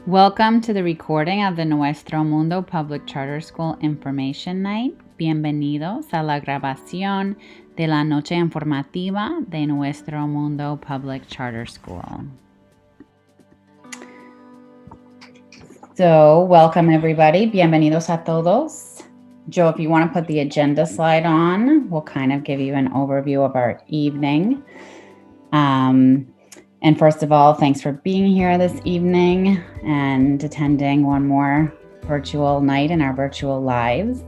Welcome to the recording of the Nuestro Mundo Public Charter School Information Night. Bienvenidos a la grabación de la Noche Informativa de Nuestro Mundo Public Charter School. So, welcome everybody. Bienvenidos a todos. Joe, if you want to put the agenda slide on, we'll kind of give you an overview of our evening. And first of all, thanks for being here this evening and attending one more virtual night in our virtual lives.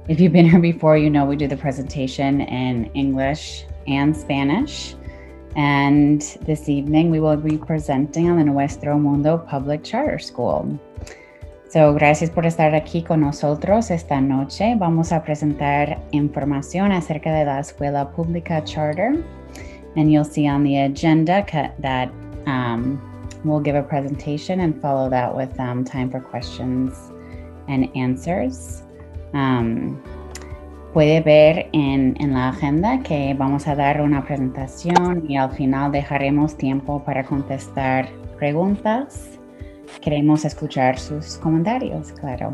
If you've been here before, you know we do the presentation in English and Spanish. And this evening, we will be presenting on the Nuestro Mundo Public Charter School. So, gracias por estar aquí con nosotros esta noche. Vamos a presentar información acerca de la escuela pública charter. And you'll see on the agenda that we'll give a presentation and follow that with time for questions and answers. Puede ver en la agenda que vamos a dar una presentación y al final dejaremos tiempo para contestar preguntas. Queremos escuchar sus comentarios, claro.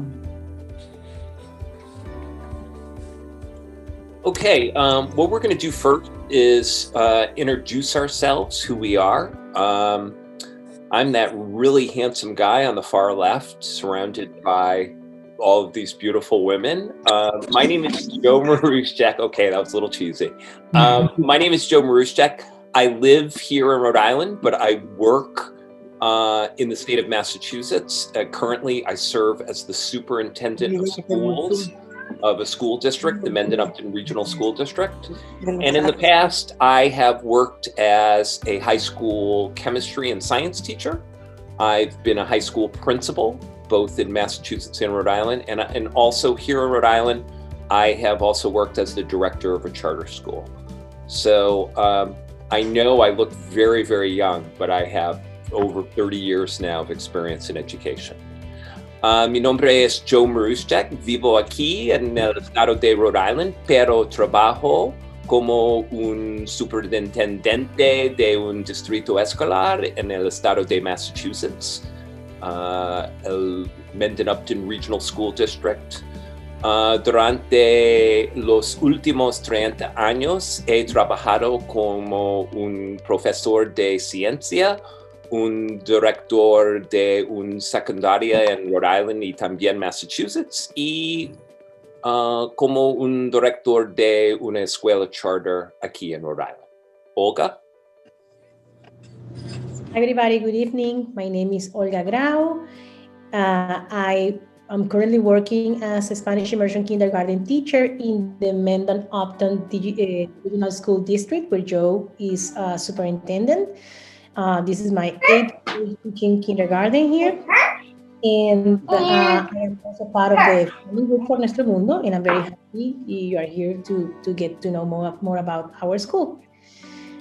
Okay, what we're going to do first is introduce ourselves, who we are. I'm that really handsome guy on the far left, surrounded by all of these beautiful women. My name is Joe Maruszczak. Okay, that was a little cheesy. My name is Joe Maruszczak. I live here in Rhode Island, but I work in the state of Massachusetts. Currently, I serve as the superintendent of schools of a school district, the Mendon-Upton Regional School District. And in the past, I have worked as a high school chemistry and science teacher. I've been a high school principal, both in Massachusetts and Rhode Island. And also here in Rhode Island, I have also worked as the director of a charter school. So I know I look very, very young, but I have over 30 years now of experience in education. Mi nombre es Joe Maruszczak, vivo aquí en el estado de Rhode Island, pero trabajo como un superintendente de un distrito escolar en el estado de Massachusetts, el Mendon-Upton Regional School District. Durante los últimos 30 años he trabajado como un profesor de ciencia, un director de una secundaria en Rhode Island y también Massachusetts, y como un director de una escuela charter aquí en Rhode Island. Olga? Hi everybody, good evening. My name is Olga Grau. I am currently working as a Spanish immersion kindergarten teacher in the Mendon-Upton Regional School District, where Joe is superintendent. This is my 8th year teaching kindergarten here, and I am also part of the family group for Nuestro Mundo, and I'm very happy you are here to get to know more about our school.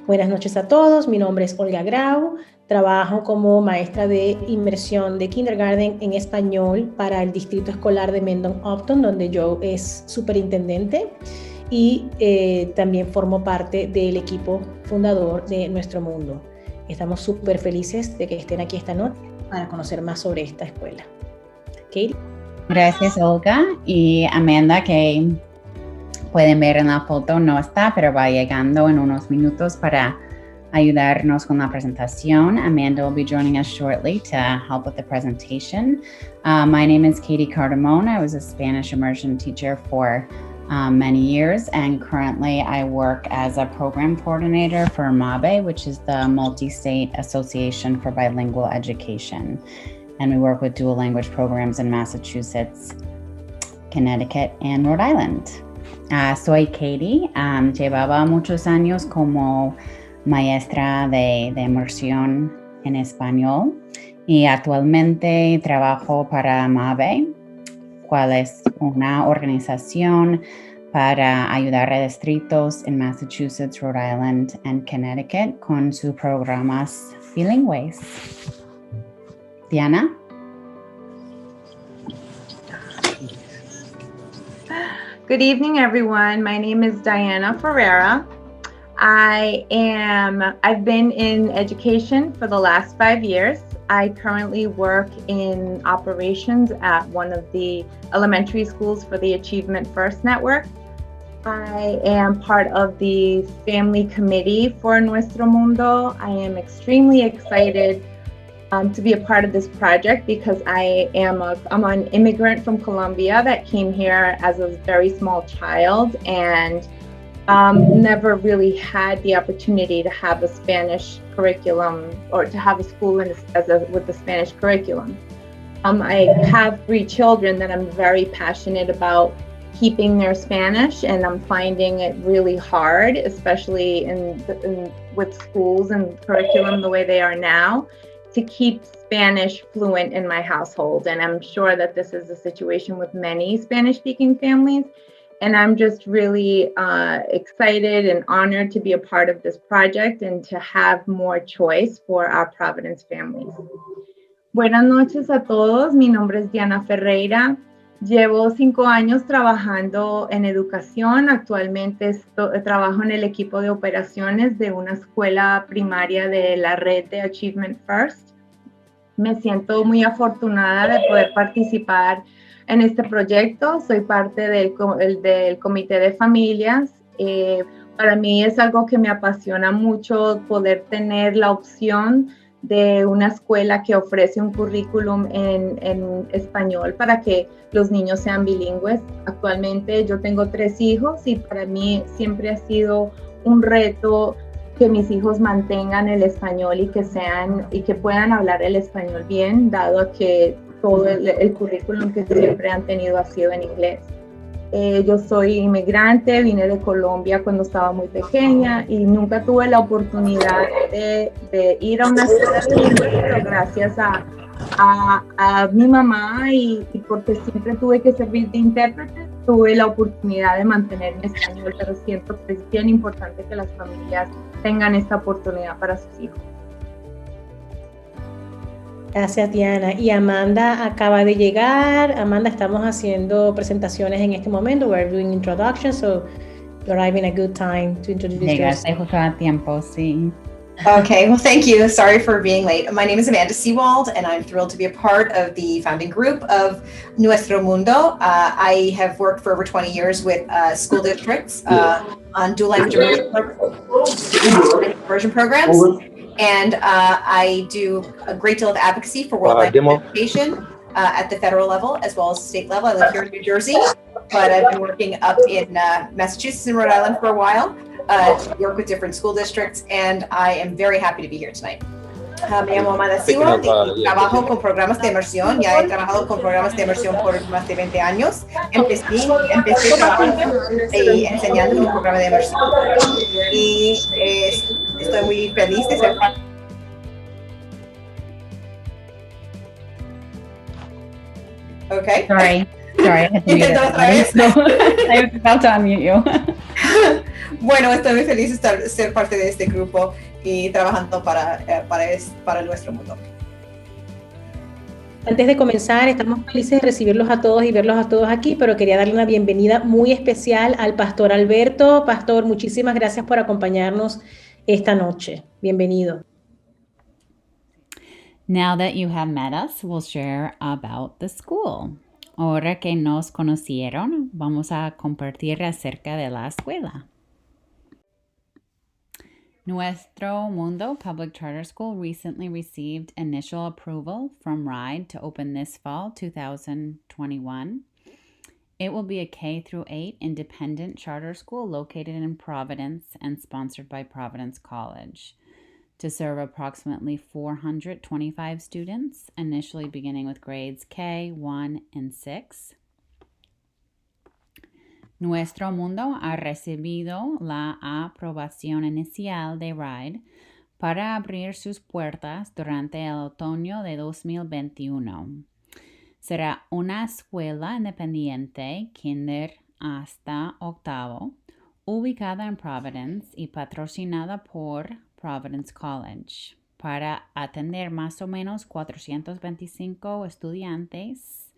Buenas noches a todos, mi nombre es Olga Grau, trabajo como maestra de inmersión de kindergarten en español para el distrito escolar de Mendon-Upton, donde Joe es superintendente, y también formo parte del equipo fundador de Nuestro Mundo. Estamos súper felices de que estén aquí esta noche para conocer más sobre esta escuela. Katie. Gracias, Olga. Y Amanda, que pueden ver en la foto, no está, pero va llegando en unos minutos para ayudarnos con la presentación. Amanda will be joining us shortly to help with the presentation. My name is Katie Cardamone. I was a Spanish immersion teacher for many years, and currently I work as a program coordinator for MABE, which is the Multi-State Association for Bilingual Education. And we work with dual language programs in Massachusetts, Connecticut, and Rhode Island. Soy Katie. Llevaba muchos años como maestra de inmersión en español y actualmente trabajo para MABE, cual es una organización para ayudar a distritos en Massachusetts, Rhode Island, and Connecticut con sus programas bilingües. Diana? Good evening, everyone. My name is Diana Ferreira. I've been in education for the last 5 years. I currently work in operations at one of the elementary schools for the Achievement First Network. I am part of the family committee for Nuestro Mundo. I am extremely excited to be a part of this project because I'm an immigrant from Colombia that came here as a very small child and never really had the opportunity to have a Spanish curriculum or to have a school with the Spanish curriculum. I have 3 children that I'm very passionate about keeping their Spanish, and I'm finding it really hard, especially with schools and curriculum the way they are now, to keep Spanish fluent in my household. And I'm sure that this is a situation with many Spanish-speaking families. And I'm just really excited and honored to be a part of this project and to have more choice for our Providence families. Buenas noches a todos. Mi nombre es Diana Ferreira. Llevo 5 años trabajando en educación. Actualmente trabajo en el equipo de operaciones de una escuela primaria de la red de Achievement First. Me siento muy afortunada de poder participar en este proyecto. Soy parte del comité de familias. Para mí es algo que me apasiona mucho poder tener la opción de una escuela que ofrece un currículum en español para que los niños sean bilingües. Actualmente yo tengo 3 hijos y para mí siempre ha sido un reto que mis hijos mantengan el español y que puedan hablar el español bien, dado que todo el currículum que siempre han tenido ha sido en inglés. Yo soy inmigrante, vine de Colombia cuando estaba muy pequeña y nunca tuve la oportunidad de ir a una escuela bilingüe, pero gracias a mi mamá y porque siempre tuve que servir de intérprete, tuve la oportunidad de mantener mi español, pero siento que es bien importante que las familias tengan esta oportunidad para sus hijos. Gracias, Diana. Y Amanda acaba de llegar. Amanda, estamos haciendo presentaciones en este momento. We're doing introductions, so you're having a good time to introduce yourself. Llegaste justo a tiempo, sí. Okay, well, thank you. Sorry for being late. My name is Amanda Seawald, and I'm thrilled to be a part of the founding group of Nuestro Mundo. I have worked for over 20 years with school districts on dual language immersion programs. And I do a great deal of advocacy for world language education at the federal level as well as state level. I live here in New Jersey, but I've been working up in Massachusetts and Rhode Island for a while to work with different school districts, and I am very happy to be here tonight. Me llamo Amanda Sewell y trabajo con programas de inmersión. Ya he trabajado con programas de inmersión por más de 20 años. Empecé trabajando y enseñando en un programa de inmersión. Y estoy muy feliz de ser parte. Okay. Sorry, I had to mute it. I was about to unmute you. Bueno, estoy muy feliz de ser parte de este grupo y trabajando para nuestro mundo. Antes de comenzar, estamos felices de recibirlos a todos y verlos a todos aquí, pero quería darle una bienvenida muy especial al pastor Alberto. Pastor, muchísimas gracias por acompañarnos esta noche. Bienvenido. Now that you have met us, we'll share about the school. Ahora que nos conocieron, vamos a compartir acerca de la escuela. Nuestro Mundo Public Charter School recently received initial approval from RIDE to open this fall 2021. It will be a K-8 independent charter school located in Providence and sponsored by Providence College to serve approximately 425 students, initially beginning with grades K, 1, and 6. Nuestro Mundo ha recibido la aprobación inicial de RIDE para abrir sus puertas durante el otoño de 2021. Será una escuela independiente, kinder hasta octavo, ubicada en Providence y patrocinada por Providence College, para atender más o menos 425 estudiantes,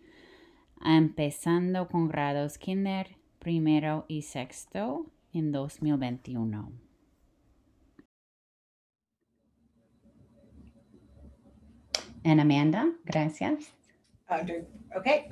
empezando con grados kinder, primero y sexto en 2021. And Amanda, gracias. Okay.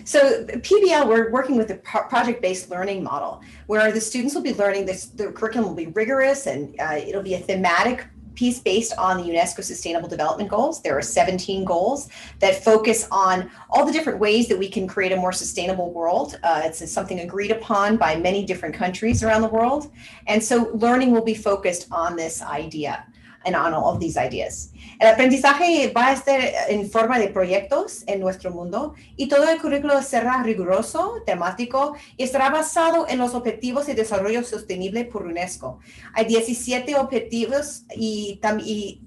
So PBL, we're working with a project-based learning model where the students will be learning this, the curriculum will be rigorous and it'll be a thematic piece based on the UNESCO Sustainable Development Goals. There are 17 goals that focus on all the different ways that we can create a more sustainable world. It's something agreed upon by many different countries around the world. And so learning will be focused on this idea and on all of these ideas. El aprendizaje va a estar en forma de proyectos en nuestro mundo y todo el currículo será riguroso, temático y estará basado en los objetivos de desarrollo sostenible por UNESCO. Hay 17 objetivos y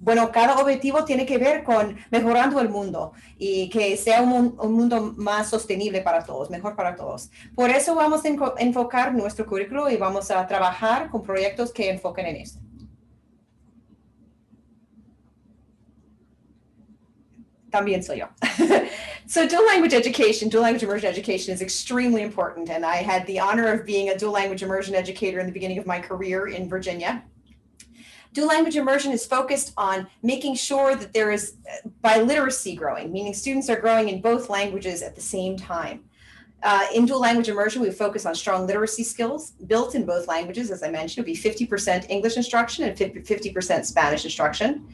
bueno, cada objetivo tiene que ver con mejorando el mundo y que sea un mundo más sostenible para todos, mejor para todos. Por eso vamos a enfocar nuestro currículo y vamos a trabajar con proyectos que enfoquen en esto. También soy yo. So dual language education, dual language immersion education is extremely important. And I had the honor of being a dual language immersion educator in the beginning of my career in Virginia. Dual language immersion is focused on making sure that there is biliteracy growing, meaning students are growing in both languages at the same time. In dual language immersion, we focus on strong literacy skills built in both languages. As I mentioned, it would be 50% English instruction and 50% Spanish instruction.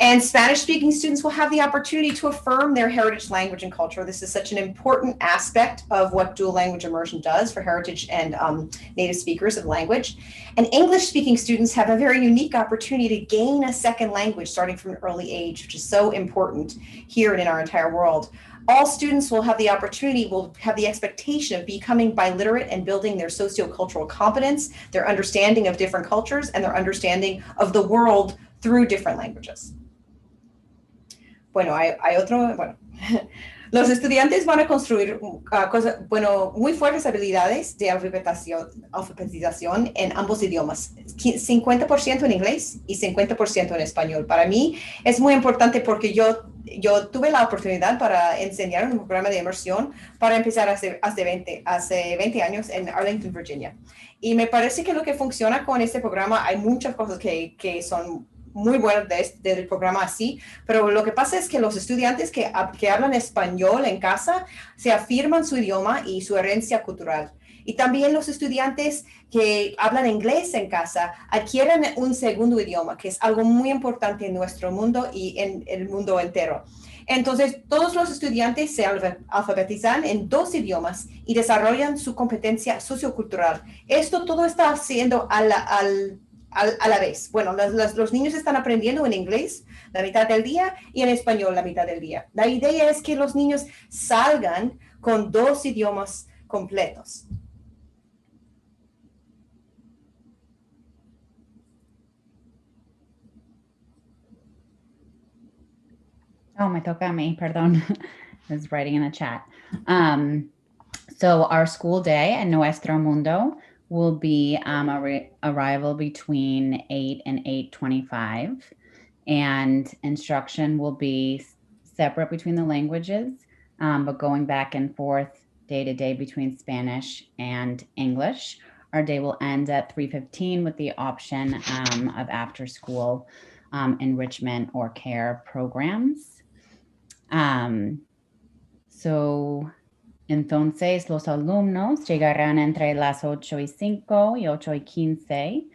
And Spanish-speaking students will have the opportunity to affirm their heritage language and culture. This is such an important aspect of what dual language immersion does for heritage and native speakers of language. And English-speaking students have a very unique opportunity to gain a second language starting from an early age, which is so important here and in our entire world. All students will have the opportunity, will have the expectation of becoming biliterate and building their sociocultural competence, their understanding of different cultures, and their understanding of the world through different languages. Bueno, hay otro, bueno. Los estudiantes van a construir muy fuertes habilidades de alfabetización en ambos idiomas, 50% en inglés y 50% en español. Para mí es muy importante porque yo tuve la oportunidad para enseñar un programa de inmersión para empezar hace 20 años en Arlington, Virginia. Y me parece que lo que funciona con este programa, hay muchas cosas que son muy buenas del programa así, pero lo que pasa es que los estudiantes que hablan español en casa se afirman su idioma y su herencia cultural. Y también los estudiantes que hablan inglés en casa adquieren un segundo idioma, que es algo muy importante en nuestro mundo y en el mundo entero. Entonces, todos los estudiantes se alfabetizan en 2 idiomas y desarrollan su competencia sociocultural. Esto todo está haciendo a la vez. Bueno, los niños están aprendiendo en inglés la mitad del día y en español la mitad del día. La idea es que los niños salgan con 2 idiomas completos. Oh, me toca a mí, perdón. I was writing in the chat. So our school day at Nuestro Mundo will be arrival between 8 and 8:25. And instruction will be separate between the languages, but going back and forth day to day between Spanish and English. Our day will end at 3:15 with the option of after school enrichment or care programs. Entonces los alumnos llegarán entre las 8:05 y 8:15.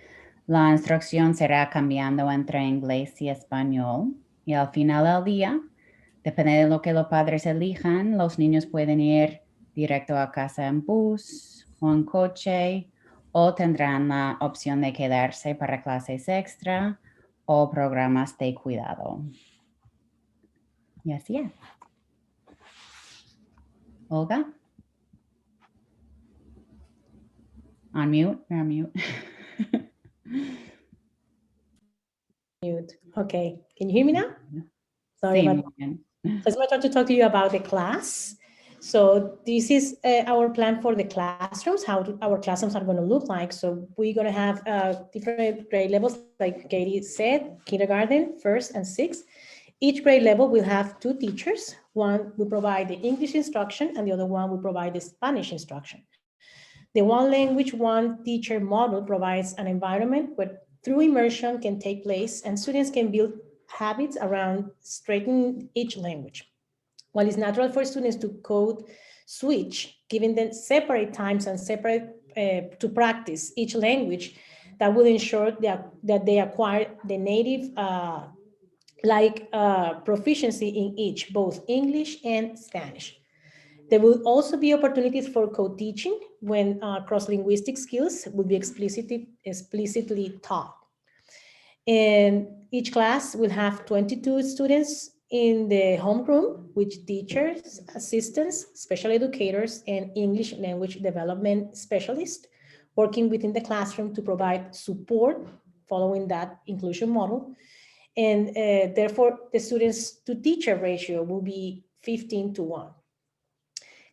La instrucción será cambiando entre inglés y español. Y al final del día, depende de lo que los padres elijan, los niños pueden ir directo a casa en bus o en coche, o tendrán la opción de quedarse para clases extra o programas de cuidado. Y así es. Olga? On mute? You're on mute. Mute. Okay. Can you hear me now? Sorry Sí, about that. So it's my turn to talk to you about the class. So this is our plan for the classrooms, how our classrooms are going to look like. So we're going to have different grade levels, like Katie said, kindergarten, 1st and 6th. Each grade level will have 2 teachers. One will provide the English instruction and the other one will provide the Spanish instruction. The one language, one teacher model provides an environment where through immersion can take place and students can build habits around strengthening each language. While it's natural for students to code switch, giving them separate times and separate to practice each language, that will ensure that they acquire the native proficiency in each, both English and Spanish. There will also be opportunities for co-teaching when cross-linguistic skills will be explicitly taught. And each class will have 22 students in the homeroom, with teachers, assistants, special educators, and English language development specialists working within the classroom to provide support following that inclusion model. And therefore, the students to teacher ratio will be 15:1.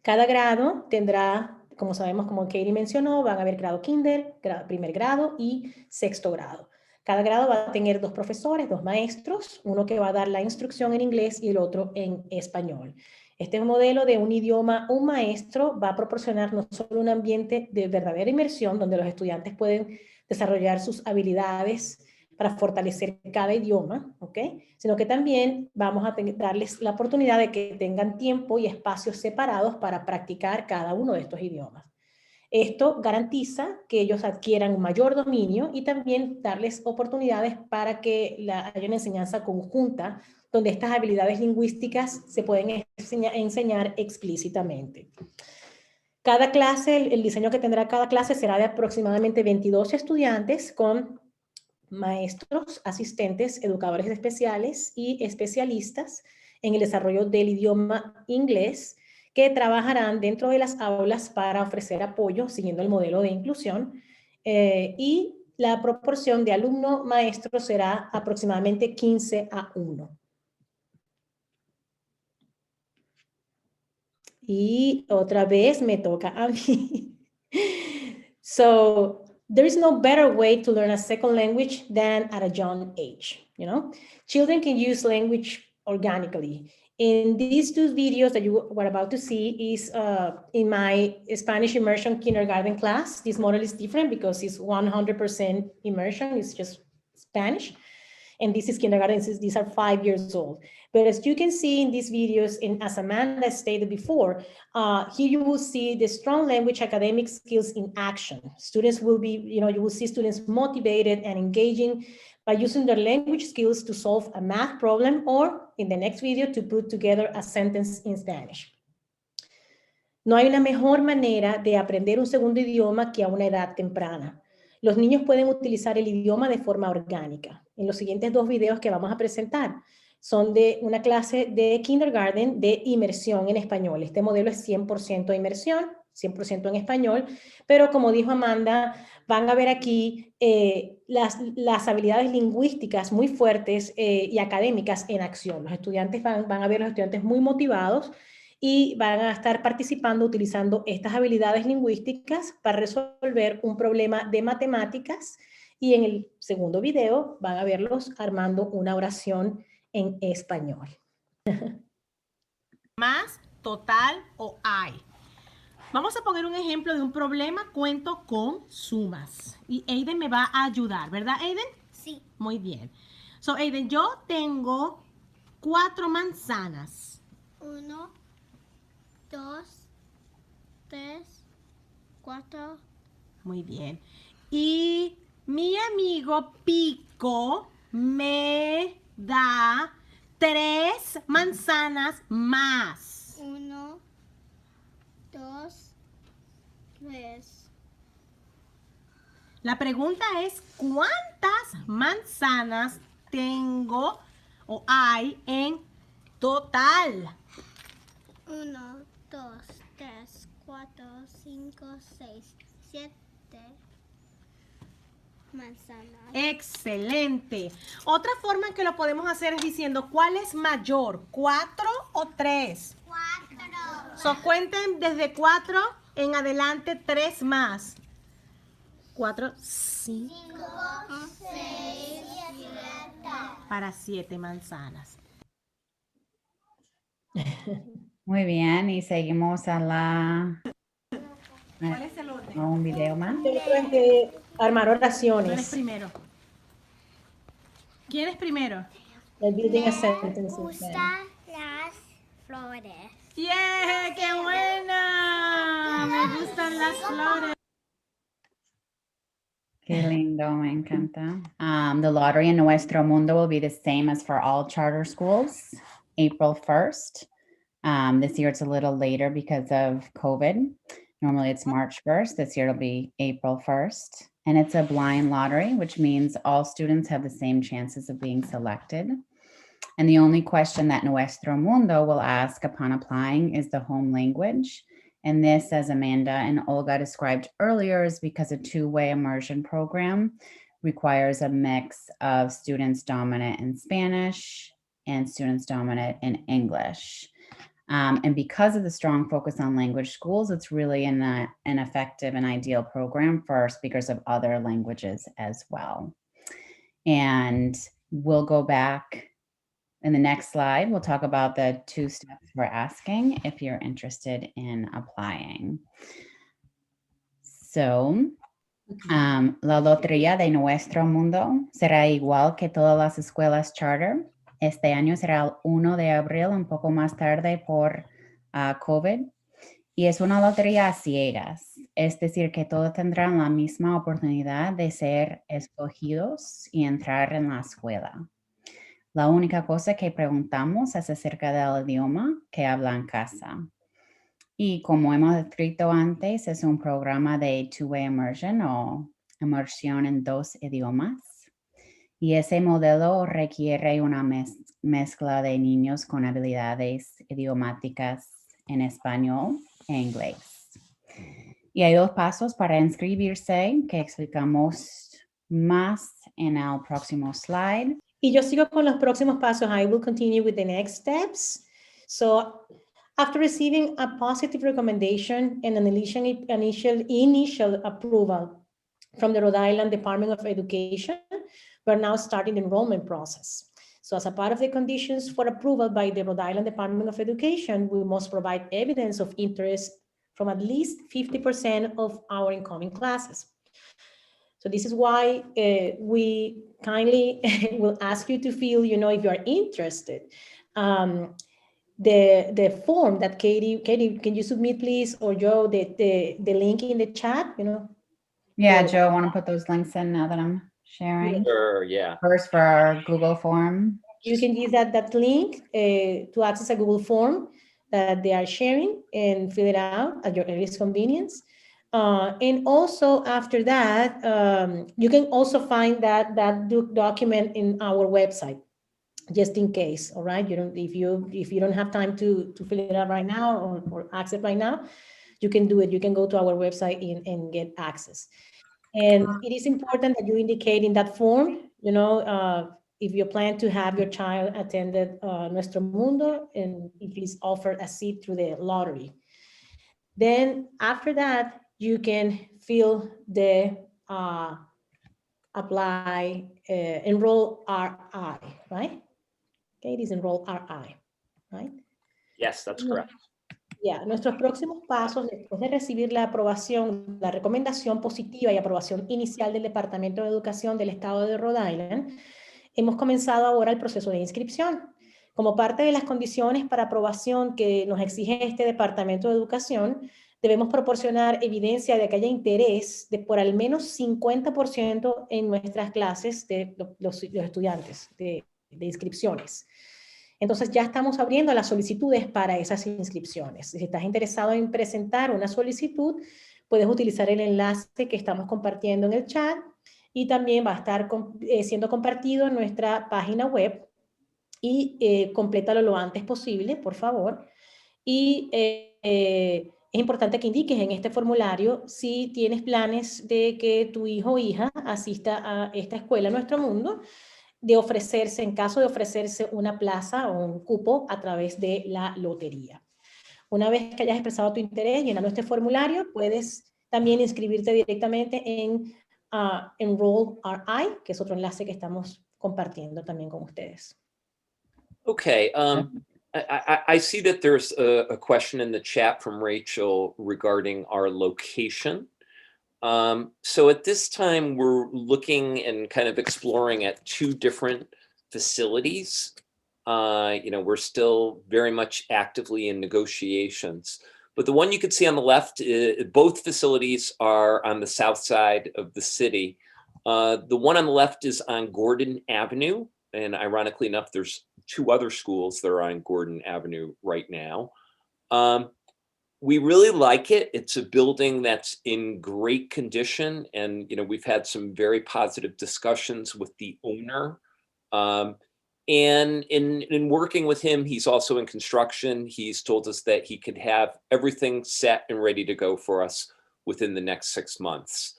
Cada grado tendrá, como sabemos, como Katie mencionó, van a haber grado kinder, primer grado y sexto grado. Cada grado va a tener 2 profesores, 2 maestros, uno que va a dar la instrucción en inglés y el otro en español. Este modelo de un idioma, un maestro, va a proporcionar no solo un ambiente de verdadera inmersión, donde los estudiantes pueden desarrollar sus habilidades para fortalecer cada idioma, ¿ok? Sino que también vamos a darles la oportunidad de que tengan tiempo y espacios separados para practicar cada uno de estos idiomas. Esto garantiza que ellos adquieran un mayor dominio y también darles oportunidades para que haya una enseñanza conjunta donde estas habilidades lingüísticas se pueden enseñar explícitamente. Cada clase, el diseño que tendrá cada clase será de aproximadamente 22 estudiantes con maestros, asistentes, educadores especiales y especialistas en el desarrollo del idioma inglés, que trabajarán dentro de las aulas para ofrecer apoyo siguiendo el modelo de inclusión, y la proporción de alumno-maestro será aproximadamente 15:1. Y otra vez me toca a mí. So, there is no better way to learn a second language than at a young age, you know? Children can use language organically. In these 2 videos that you were about to see is in my Spanish immersion kindergarten class. This model is different because it's 100% immersion, it's just Spanish. And this is kindergarten, these are 5 years old. But as you can see in these videos, as Amanda stated before, here you will see the strong language academic skills in action. Students will be, you will see students motivated and engaging by using their language skills to solve a math problem, or in the next video, to put together a sentence in Spanish. No hay una mejor manera de aprender un segundo idioma que a una edad temprana. Los niños pueden utilizar el idioma de forma orgánica. En los siguientes 2 videos que vamos a presentar son de una clase de kindergarten de inmersión en español. Este modelo es 100% de inmersión, 100% en español, pero como dijo Amanda, van a ver aquí las habilidades lingüísticas muy fuertes y académicas en acción. Los estudiantes van a ver los estudiantes muy motivados y van a estar participando utilizando estas habilidades lingüísticas para resolver un problema de matemáticas, y en el segundo video van a verlos armando una oración en español. Más, total o hay. Vamos a poner un ejemplo de un problema, cuento con sumas. Y Aiden me va a ayudar, ¿verdad, Aiden? Sí. Muy bien. So, Aiden, yo tengo 4 manzanas. 1, 2, 3, 4. Muy bien. Y mi amigo Pico me da 3 manzanas más. 1, 2, 3. La pregunta es, ¿cuántas manzanas tengo o hay en total? 1, 2, 3, 4, 5, 6, 7 manzanas. Excelente. Otra forma en que lo podemos hacer es diciendo, ¿cuál es mayor? ¿4 o 3? 4. So, cuenten desde 4 en adelante 3 más. 4, 5. 6, 7. Para 7 manzanas. Muy bien, y seguimos a la... ¿Cuál es el orden? a un video más. Después de armar oraciones. ¿Quién es primero? ¿Quién es primero? Like building a Me sentence. gustan las flores. ¡Yeah! ¡Qué buena! Me gustan las flores. Qué lindo, me encanta. The lottery in Nuestro Mundo will be the same as for all charter schools, April 1st. This year it's a little later because of COVID. Normally it's March 1st. This year it'll be April 1st. And it's a blind lottery, which means all students have the same chances of being selected. And the only question that Nuestro Mundo will ask upon applying is the home language. And this, as Amanda and Olga described earlier, is because a two-way immersion program requires a mix of students dominant in Spanish and students dominant in English. And because of the strong focus on language schools, it's really an effective and ideal program for speakers of other languages as well. And we'll go back in the next slide. We'll talk about the 2 steps we're asking if you're interested in applying. So, la lotería de Nuestro Mundo será igual que todas las escuelas charter. Este año será el 1 de abril, un poco más tarde por COVID. Y es una lotería a ciegas, es decir, que todos tendrán la misma oportunidad de ser escogidos y entrar en la escuela. La única cosa que preguntamos es acerca del idioma que hablan en casa. Y como hemos escrito antes, es un programa de two-way immersion o inmersión en 2 idiomas. Y ese modelo requiere una mezcla de niños con habilidades idiomáticas en español e inglés. Y hay 2 pasos para inscribirse que explicamos más en el próximo slide. Y yo sigo con los próximos pasos. I will continue with the next steps. So after receiving a positive recommendation and an initial approval from the Rhode Island Department of Education, we're now starting the enrollment process. So as a part of the conditions for approval by the Rhode Island Department of Education, we must provide evidence of interest from at least 50% of our incoming classes. So this is why we kindly will ask you to fill, if you are interested. The form that Katie, can you submit, please, or Joe, the link in the chat, Yeah, Joe, I want to put those links in now that I'm sharing. Sure, yeah. First for our Google form. You can use that link to access a Google form that they are sharing and fill it out at your earliest convenience. And also after that, you can also find that document in our website, just in case. All right, if you don't have time to fill it out right now or access right now, you can do it. You can go to our website and get access. And it is important that you indicate in that form, if you plan to have your child attended Nuestro Mundo and if he's offered a seat through the lottery. Then after that, you can fill the apply, enroll RI, right? Okay, it is enroll RI, right? Yes, that's correct. Nuestros próximos pasos, después de recibir la aprobación, la recomendación positiva y aprobación inicial del Departamento de Educación del Estado de Rhode Island, hemos comenzado ahora el proceso de inscripción. Como parte de las condiciones para aprobación que nos exige este Departamento de Educación, debemos proporcionar evidencia de que haya interés de por al menos 50% en nuestras clases de los estudiantes de inscripciones. Entonces ya estamos abriendo las solicitudes para esas inscripciones. Si estás interesado en presentar una solicitud, puedes utilizar el enlace que estamos compartiendo en el chat y también va a estar siendo compartido en nuestra página web y complétalo lo antes posible, por favor. Y es importante que indiques en este formulario si tienes planes de que tu hijo o hija asista a esta escuela Nuestro Mundo, de ofrecerse, en caso de ofrecerse una plaza o un cupo a través de la lotería. Una vez que hayas expresado tu interés llenando este formulario, puedes también inscribirte directamente en Enroll RI, que es otro enlace que estamos compartiendo también con ustedes. Okay, I see that there's a question in the chat from Rachel regarding our location. So at this time, we're looking and kind of exploring at 2 different facilities. We're still very much actively in negotiations. But the one you can see on the left, both facilities are on the south side of the city. The one on the left is on Gordon Avenue. And ironically enough, there's 2 other schools that are on Gordon Avenue right now. We really like it. It's a building that's in great condition. And, we've had some very positive discussions with the owner. And in working with him, he's also in construction. He's told us that he could have everything set and ready to go for us within the next 6 months.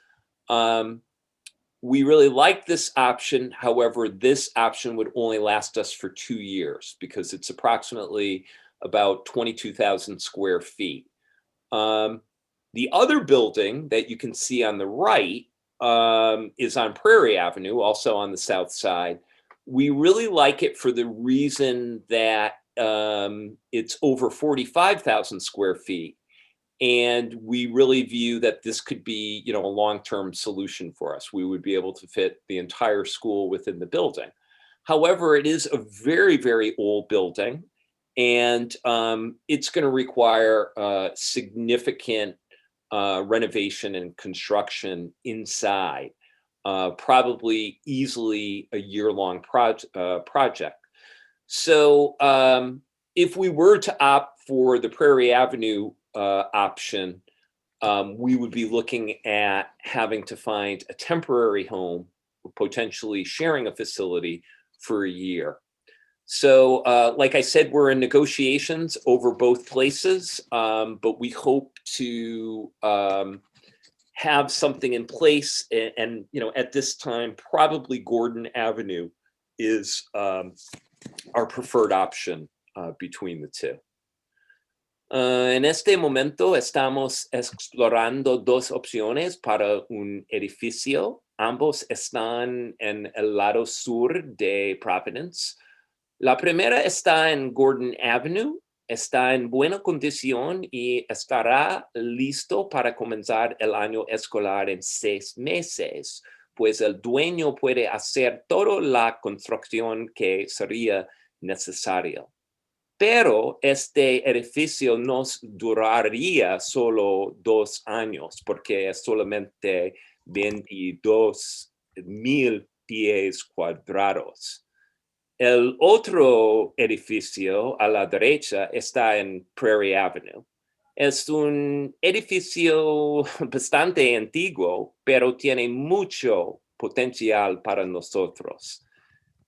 We really like this option. However, this option would only last us for 2 years because it's approximately about 22,000 square feet. The other building that you can see on the right is on Prairie Avenue, also on the south side. We really like it for the reason that it's over 45,000 square feet. And we really view that this could be, a long-term solution for us. We would be able to fit the entire school within the building. However, it is a very, very old building, and it's going to require significant renovation and construction inside. Probably easily a year-long project. So if we were to opt for the Prairie Avenue option, we would be looking at having to find a temporary home, potentially sharing a facility for a year. So like I said, we're in negotiations over both places, but we hope to have something in place, and at this time, probably Gordon Avenue is our preferred option between the two. En este momento estamos explorando 2 opciones para un edificio. Ambos están en el lado sur de Providence. La primera está en Gordon Avenue. Está en buena condición y estará listo para comenzar el año escolar en 6 meses, pues el dueño puede hacer toda la construcción que sería necesario. Pero este edificio nos duraría solo 2 años, porque es solamente 22,000 pies cuadrados. El otro edificio a la derecha está en Prairie Avenue. Es un edificio bastante antiguo, pero tiene mucho potencial para nosotros.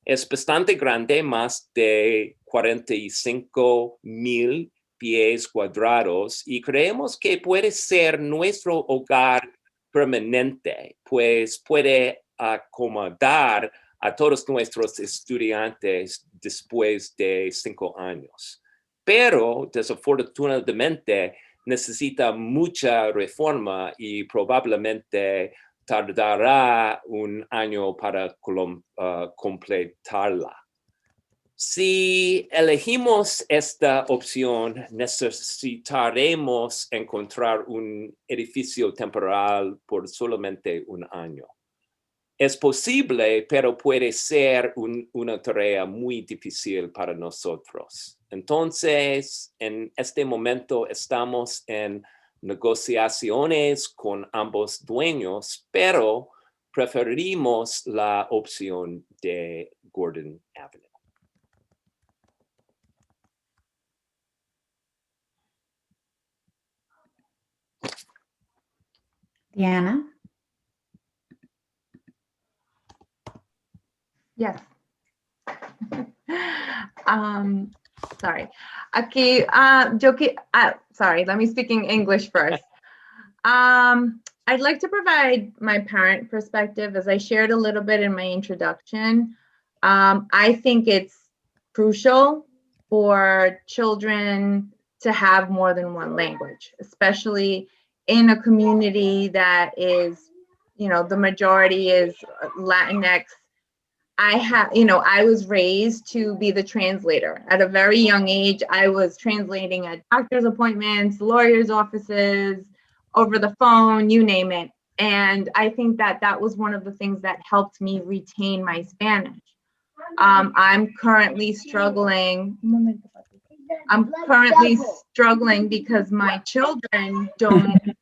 Es bastante grande, más de 45,000 pies cuadrados, y creemos que puede ser nuestro hogar permanente, pues puede acomodar a todos nuestros estudiantes después de 5 años. Pero desafortunadamente necesita mucha reforma y probablemente tardará 1 año para completarla. Si elegimos esta opción, necesitaremos encontrar un edificio temporal por solamente 1 año. Es posible, pero puede ser una tarea muy difícil para nosotros. Entonces, en este momento estamos en negociaciones con ambos dueños, pero preferimos la opción de Gordon Avenue. Diana? Yes. Sorry. Aquí, sorry, let me speak in English first. I'd like to provide my parent perspective, as I shared a little bit in my introduction. I think it's crucial for children to have more than one language, especially in a community that is, the majority is Latinx. I was raised to be the translator. At a very young age, I was translating at doctor's appointments, lawyers' offices, over the phone, you name it. And I think that was one of the things that helped me retain my Spanish. I'm currently struggling. Because my children don't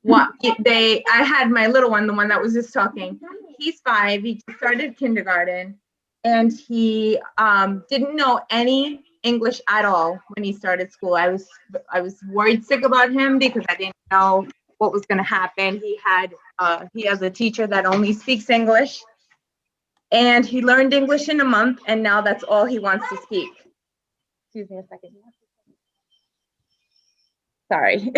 I had my little one, the one that was just talking. He's 5. He just started kindergarten, and he didn't know any English at all when he started school. I was worried sick about him because I didn't know what was going to happen. He has a teacher that only speaks English, and he learned English in a month, and now that's all he wants to speak. Excuse me a second. Sorry.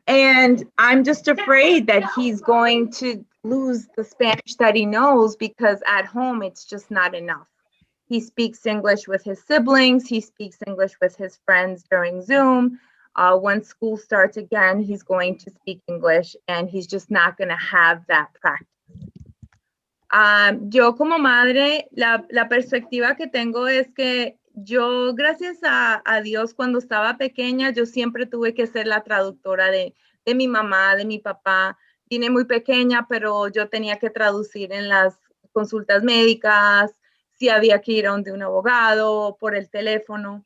And I'm just afraid that he's going to lose the Spanish that he knows because at home it's just not enough. He speaks English with his siblings. He speaks English with his friends during Zoom. When school starts again, he's going to speak English, and he's just not going to have that practice. Yo como madre, la perspectiva que tengo es que yo, gracias a Dios, cuando estaba pequeña, yo siempre tuve que ser la traductora de mi mamá, de mi papá. Vine muy pequeña, pero yo tenía que traducir en las consultas médicas, si había que ir a donde un abogado, por el teléfono.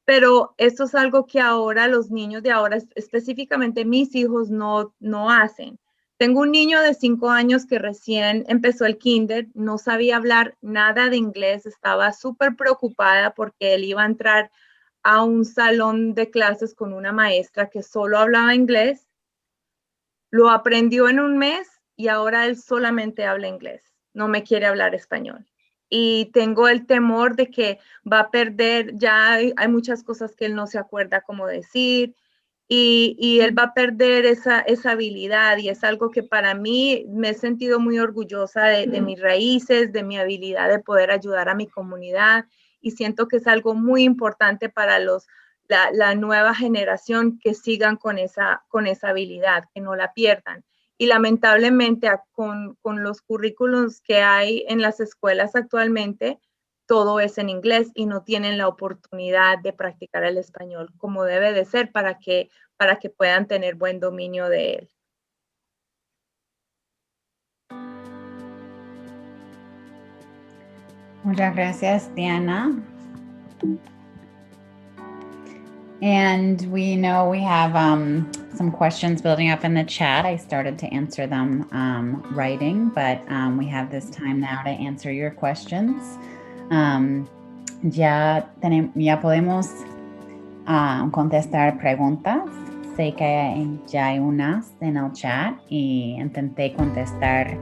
Pero esto es algo que ahora los niños de ahora, específicamente mis hijos, no hacen. Tengo un niño de 5 años que recién empezó el kinder, no sabía hablar nada de inglés, estaba súper preocupada porque él iba a entrar a un salón de clases con una maestra que solo hablaba inglés. Lo aprendió en un mes y ahora él solamente habla inglés, no me quiere hablar español. Y tengo el temor de que va a perder, ya hay muchas cosas que él no se acuerda cómo decir. Y él va a perder esa habilidad, y es algo que para mí me he sentido muy orgullosa de mis raíces, de mi habilidad de poder ayudar a mi comunidad, y siento que es algo muy importante para la nueva generación que sigan con esa habilidad, que no la pierdan. Y lamentablemente con los currículos que hay en las escuelas actualmente, todo es en inglés y no tienen la oportunidad de practicar el español como debe de ser para que puedan tener buen dominio de él. Muchas gracias, Diana. And we know we have some questions building up in the chat. I started to answer them writing, but we have this time now to answer your questions. Ya podemos contestar preguntas. Sé que ya hay unas en el chat y intenté contestar